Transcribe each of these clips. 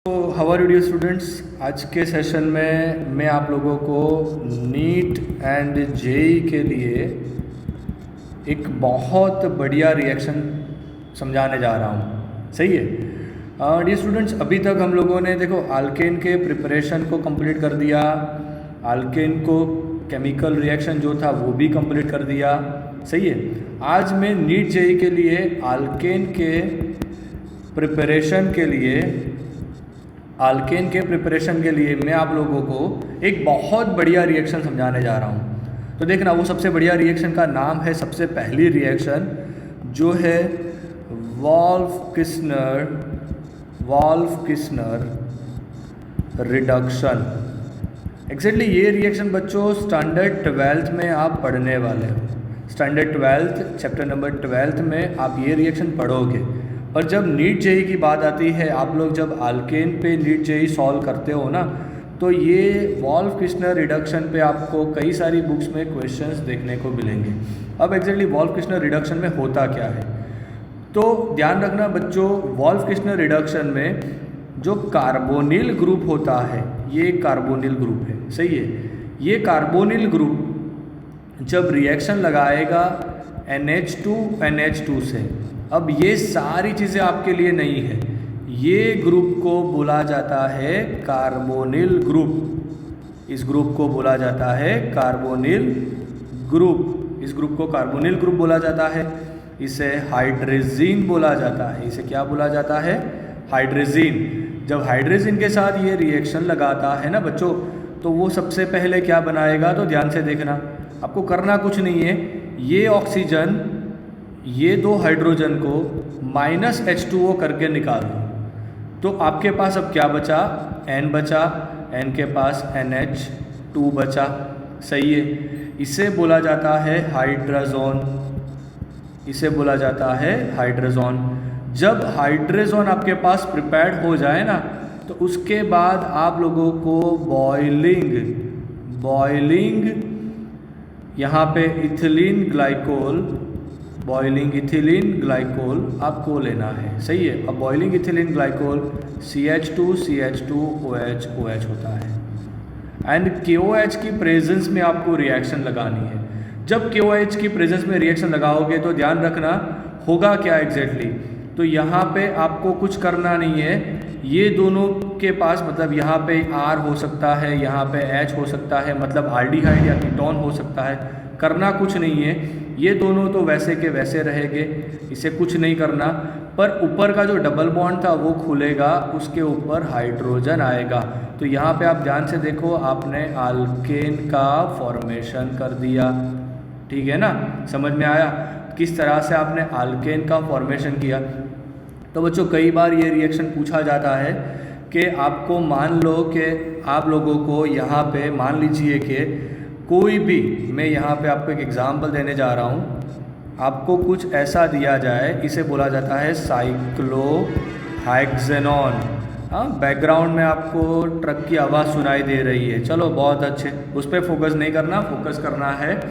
तो how are you dear students. आज के सेशन में मैं आप लोगों को नीट एंड जेई के लिए एक बहुत बढ़िया रिएक्शन समझाने जा रहा हूँ। सही है डियर स्टूडेंट्स, अभी तक हम लोगों ने देखो अल्केन के प्रिपरेशन को कंप्लीट कर दिया, अल्केन को केमिकल रिएक्शन जो था वो भी कंप्लीट कर दिया। सही है, आज मैं नीट जेई के लिए अल्केन के प्रिपरेशन के लिए मैं आप लोगों को एक बहुत बढ़िया रिएक्शन समझाने जा रहा हूँ। तो देखना, वो सबसे बढ़िया रिएक्शन का नाम है, सबसे पहली रिएक्शन जो है वॉल्फ-किस्नर रिडक्शन। एग्जैक्टली ये रिएक्शन बच्चों स्टैंडर्ड 12th में आप पढ़ने वाले हो। Standard 12th chapter number 12th में आप ये रिएक्शन पढ़ोगे। और जब नीट जेई की बात आती है, आप लोग जब अल्केन पे नीट जेई सॉल्व करते हो ना, तो ये वॉल्फ-किस्नर रिडक्शन पे आपको कई सारी बुक्स में क्वेश्चंस देखने को मिलेंगे। अब एग्जैक्टली वॉल्फ-किस्नर रिडक्शन में होता क्या है, तो ध्यान रखना बच्चों, वॉल्फ-किस्नर रिडक्शन में जो कार्बोनिल ग्रुप होता है, ये कार्बोनिल ग्रुप है। सही है, ये कार्बोनिल ग्रुप जब रिएक्शन लगाएगा NH2 से, अब ये सारी चीज़ें आपके लिए नहीं है, ये ग्रुप को बोला जाता है कार्बोनिल ग्रुप। इस ग्रुप को बोला जाता है कार्बोनिल ग्रुप। इस ग्रुप को कार्बोनिल ग्रुप बोला जाता है। इसे हाइड्रोजीन बोला जाता है। इसे क्या बोला जाता है? हाइड्रोजीन। जब हाइड्रोजीन के साथ ये रिएक्शन लगाता है ना बच्चों, तो वो सबसे पहले क्या बनाएगा, तो ध्यान से देखना, आपको करना कुछ नहीं है, ये ऑक्सीजन, ये दो हाइड्रोजन को -H2O करके निकाल दो, तो आपके पास अब क्या बचा? N बचा, N के पास NH2 बचा। सही है, इसे बोला जाता है हाइड्रोजोन। इसे बोला जाता है हाइड्रोजोन। जब हाइड्रोजोन आपके पास प्रिपेयर्ड हो जाए ना, तो उसके बाद आप लोगों को बॉइलिंग यहाँ पे इथिलीन ग्लाइकोल आपको लेना है। सही है, अब बॉइलिंग इथिलीन ग्लाइकोल CH2OH होता है, एंड KOH की प्रेजेंस में आपको रिएक्शन लगानी है। जब KOH की प्रेजेंस में रिएक्शन लगाओगे तो ध्यान रखना होगा क्या एग्जैक्टली, तो यहाँ पे आपको कुछ करना नहीं है, ये दोनों के पास मतलब यहाँ पे R हो सकता है, यहाँ पे H हो सकता है, मतलब आल्डिहाइड या कीटोन हो सकता है, करना कुछ नहीं है, ये दोनों तो वैसे के वैसे रहेंगे, इसे कुछ नहीं करना। पर ऊपर का जो डबल बॉन्ड था वो खुलेगा, उसके ऊपर हाइड्रोजन आएगा। तो यहाँ पे आप ध्यान से देखो, आपने अल्केन का फॉर्मेशन कर दिया। ठीक है ना, समझ में आया किस तरह से आपने अल्केन का फॉर्मेशन किया। तो बच्चों, कई बार ये रिएक्शन पूछा जाता है कि आपको, मान लो कि आप लोगों को यहाँ पे, मान लीजिए कि कोई भी, मैं यहाँ पे आपको एक एग्जांपल देने जा रहा हूँ, आपको कुछ ऐसा दिया जाए, इसे बोला जाता है साइक्लोहेक्सेनॉन। हाँ, बैकग्राउंड में आपको ट्रक की आवाज़ सुनाई दे रही है, चलो बहुत अच्छे, उस पर फोकस नहीं करना, फोकस करना है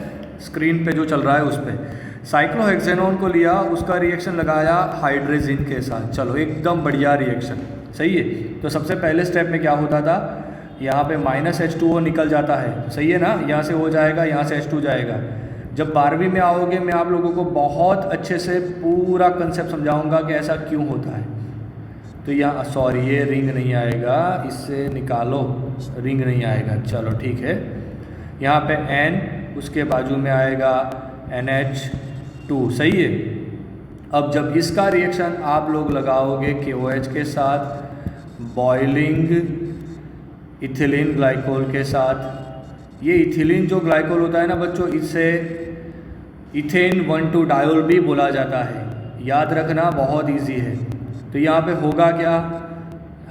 स्क्रीन पे जो चल रहा है उस पर। साइक्लोहेक्सेनॉन को लिया, उसका रिएक्शन लगाया हाइड्रोजीन के साथ, चलो एकदम बढ़िया रिएक्शन। सही है, तो सबसे पहले स्टेप में क्या होता था, यहाँ पे -H2O निकल जाता है। सही है ना, यहाँ से हो जाएगा, यहाँ से H2 जाएगा। जब 12वीं में आओगे, मैं आप लोगों को बहुत अच्छे से पूरा कंसेप्ट समझाऊंगा कि ऐसा क्यों होता है। तो यहाँ, सॉरी, ये रिंग नहीं आएगा, इससे निकालो, रिंग नहीं आएगा, चलो ठीक है। यहाँ पे N, उसके बाजू में आएगा NH2। सही है, अब जब इसका रिएक्शन आप लोग लगाओगे KOH के साथ, बॉइलिंग इथिलीन ग्लाइकोल के साथ, ये इथिलीन जो ग्लाइकोल होता है ना बच्चों, इससे इथेन 1,2 डायोल भी बोला जाता है, याद रखना, बहुत इजी है। तो यहाँ पे होगा क्या,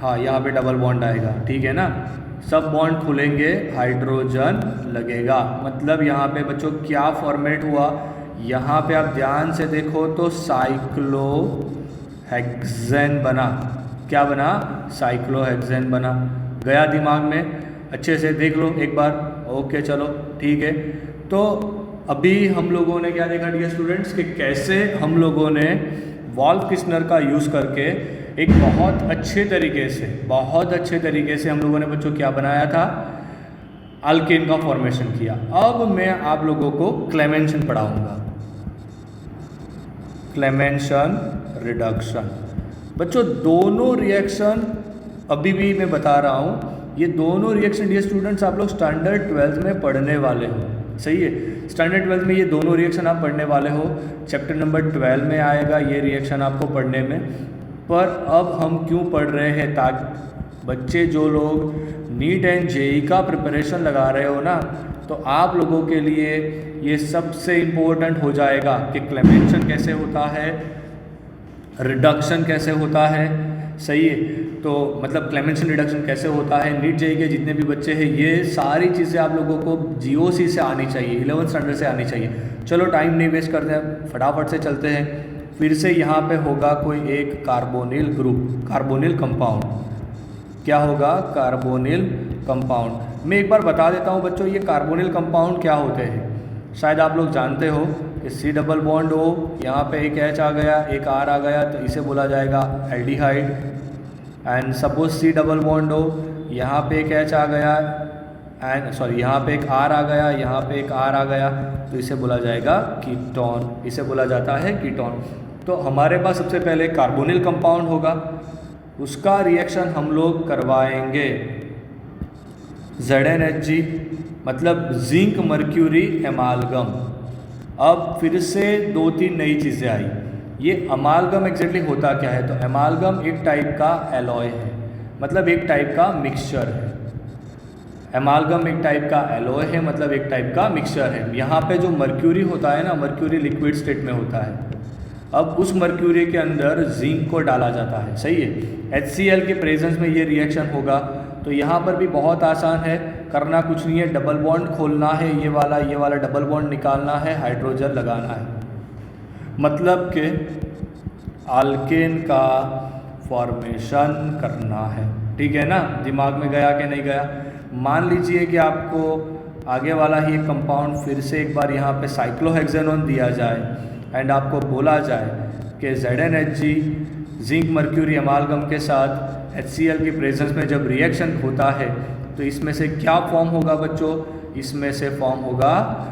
हाँ, यहाँ पे डबल बॉन्ड आएगा। ठीक है ना, सब बॉन्ड खुलेंगे, हाइड्रोजन लगेगा, मतलब यहाँ पे बच्चों क्या फॉर्मेट हुआ, यहाँ पे आप ध्यान से देखो तो साइक्लोहेक्सेन बना। क्या बना? साइक्लोहेक्सेन बना। गया दिमाग में? अच्छे से देख लो एक बार। ओके, चलो ठीक है। तो अभी हम लोगों ने क्या देखा डियर स्टूडेंट्स, कि कैसे हम लोगों ने वॉल्फ-किस्नर का यूज़ करके एक बहुत अच्छे तरीके से हम लोगों ने बच्चों क्या बनाया था, अल्केन का फॉर्मेशन किया। अब मैं आप लोगों को क्लेमेंशन पढ़ाऊंगा, क्लेमेंशन रिडक्शन। बच्चों दोनों रिएक्शन अभी भी मैं बता रहा हूँ, ये दोनों रिएक्शन डियर स्टूडेंट्स आप लोग स्टैंडर्ड 12th में पढ़ने वाले हो, सही है। स्टैंडर्ड 12th में ये दोनों रिएक्शन आप पढ़ने वाले हो, चैप्टर नंबर 12 में आएगा ये रिएक्शन आपको पढ़ने में। पर अब हम क्यों पढ़ रहे हैं, ताकि बच्चे जो लोग नीट एंड जेई का प्रिपरेशन लगा रहे हो ना, तो आप लोगों के लिए ये सबसे इम्पोर्टेंट हो जाएगा कि क्लेमेंशन कैसे होता है, रिडक्शन कैसे होता है, सही है। तो मतलब क्लेमेंशन रिडक्शन कैसे होता है, नीट जेई के जितने भी बच्चे हैं ये सारी चीज़ें आप लोगों को जीओसी से आनी चाहिए, 11th स्टैंडर्ड से आनी चाहिए। चलो टाइम नहीं वेस्ट करते हैं, फटाफट से चलते हैं। फिर से यहाँ पे होगा कोई एक कार्बोनिल ग्रुप, कार्बोनिल कंपाउंड, क्या होगा, कार्बोनिल कंपाउंड। मैं एक बार बता देता हूँ बच्चों, ये कार्बोनिल कंपाउंड क्या होते हैं। शायद आप लोग जानते हो कि सी डबल बॉन्ड हो, यहाँ पे एक एच आ गया, एक आर आ गया, तो इसे बोला जाएगा aldehyde. And suppose C double bond हो, यहाँ पे एक एच आ गया एंड सॉरी यहाँ पे एक आर आ गया, यहाँ पे एक आर आ गया, तो इसे बोला जाएगा कीटोन, इसे बोला जाता है कीटोन। तो हमारे पास सबसे पहले कार्बोनिल कंपाउंड होगा, उसका रिएक्शन हम लोग करवाएंगे ZnHg, मतलब जिंक मर्क्यूरी एमालगम। अब फिर से 2-3 नई चीज़ें आई। ये अमालगम एग्जैक्टली होता क्या है, तो एमालगम एक टाइप का एलॉय है, मतलब एक टाइप का मिक्सचर है। एमालगम एक टाइप का एलॉय है, मतलब एक टाइप का मिक्सचर है। यहाँ पे जो मर्क्यूरी होता है ना, मर्क्यूरी लिक्विड स्टेट में होता है। अब उस मर्क्यूरी के अंदर जिंक को डाला जाता है, सही है। HCl के प्रेजेंस में ये रिएक्शन होगा। तो यहाँ पर भी बहुत आसान है, करना कुछ नहीं है, डबल बॉन्ड खोलना है, ये वाला डबल बॉन्ड निकालना है, हाइड्रोजन लगाना है, मतलब कि अल्केन का फॉर्मेशन करना है, ठीक है ना। दिमाग में गया कि नहीं गया। मान लीजिए कि आपको आगे वाला ही एक कंपाउंड फिर से एक बार यहाँ पे साइक्लोहेक्सेनोन दिया जाए एंड आपको बोला जाए कि ZnHg जिंक मर्क्यूरी अमालगम के साथ HCl की प्रेजेंस में जब रिएक्शन होता है तो इसमें से क्या फॉर्म होगा बच्चों, इसमें से फॉर्म होगा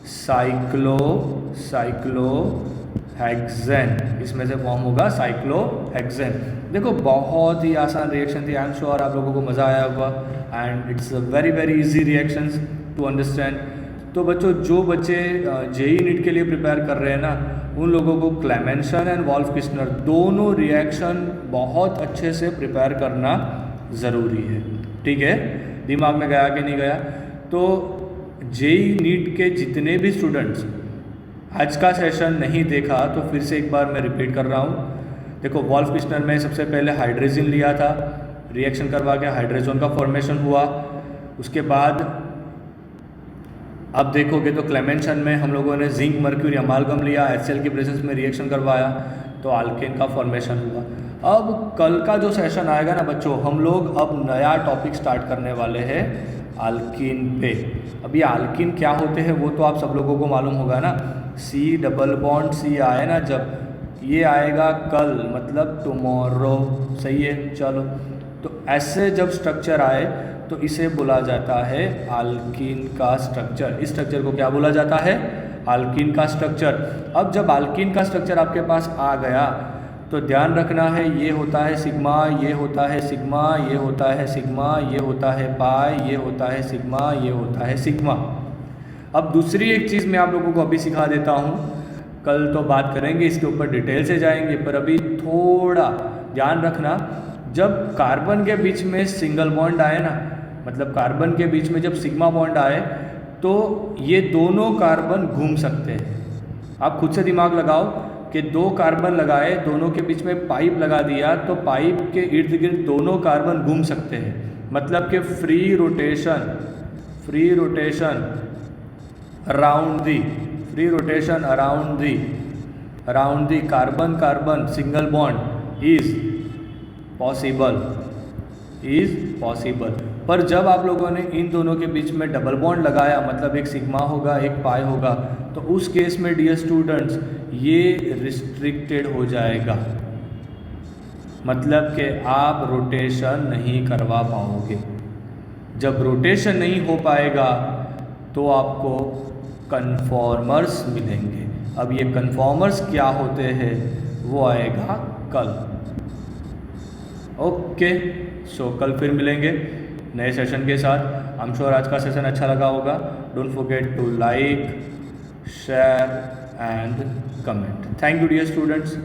साइक्लोहेक्सेन, इसमें से फॉर्म होगा साइक्लोहेक्सेन। देखो बहुत ही आसान रिएक्शन थी, आई एम श्योर आप लोगों को मज़ा आया होगा and it's a very easy reactions to understand. तो बच्चों जो बच्चे जेई नीट के लिए प्रिपेयर कर रहे हैं ना, उन लोगों को क्लेमेंशन एंड वॉल्फ-किस्चनर दोनों रिएक्शन बहुत अच्छे से प्रिपेयर करना ज़रूरी है, ठीक है। दिमाग में गया कि नहीं गया। तो जेई नीट के जितने भी स्टूडेंट्स आज का सेशन नहीं देखा तो फिर से एक बार मैं रिपीट कर रहा हूँ। देखो वॉल्फ-किस्चनर में सबसे पहले हाइड्रोजन लिया था, रिएक्शन करवा के हाइड्रोजन का फॉर्मेशन हुआ। उसके बाद अब देखोगे तो क्लेमेंशन में हम लोगों ने जिंक मर्क्यूरी अमालगम लिया, HCl की प्रेजेंस में रिएक्शन करवाया तो अल्केन का फॉर्मेशन हुआ। अब कल का जो सेशन आएगा ना बच्चों, हम लोग अब नया टॉपिक स्टार्ट करने वाले हैं अल्कीन पे। अब ये अल्कीन क्या होते हैं वो तो आप सब लोगों को मालूम होगा ना, C डबल बॉन्ड C आए ना जब, ये आएगा कल मतलब टुमारो, सही है। चलो तो ऐसे जब स्ट्रक्चर आए तो इसे बोला जाता है अल्कीन का स्ट्रक्चर। इस स्ट्रक्चर को क्या बोला जाता है, अल्कीन का स्ट्रक्चर। अब जब अल्कीन का स्ट्रक्चर आपके पास आ गया तो ध्यान रखना है, ये होता है सिग्मा, ये होता है सिग्मा, ये होता है सिग्मा, ये होता है पाई, ये होता है सिग्मा, ये होता है सिग्मा। अब दूसरी एक चीज़ मैं आप लोगों को अभी सिखा देता हूँ, कल तो बात करेंगे इसके ऊपर, डिटेल से जाएंगे, पर अभी थोड़ा ध्यान रखना। जब कार्बन के बीच में सिंगल बॉन्ड आए ना, मतलब कार्बन के बीच में जब सिग्मा बॉन्ड आए तो ये दोनों कार्बन घूम सकते हैं। आप खुद से दिमाग लगाओ कि 2 कार्बन लगाए, दोनों के बीच में पाइप लगा दिया तो पाइप के इर्द गिर्द दोनों कार्बन घूम सकते हैं, मतलब कि free rotation around the carbon single bond is possible. पर जब आप लोगों ने इन दोनों के बीच में डबल बॉन्ड लगाया, मतलब एक सिग्मा होगा एक पाई होगा, तो उस केस में डियर स्टूडेंट्स ये रिस्ट्रिक्टेड हो जाएगा। मतलब कि आप रोटेशन नहीं करवा पाओगे। जब रोटेशन नहीं हो पाएगा तो आपको कन्फॉर्मर्स मिलेंगे। अब ये कन्फॉर्मर्स क्या होते हैं वो आएगा कल। ओके, सो कल फिर मिलेंगे नए सेशन के साथ। आई एम श्योर आज का सेशन अच्छा लगा होगा। Don't forget to like, share and comment. Thank you dear students.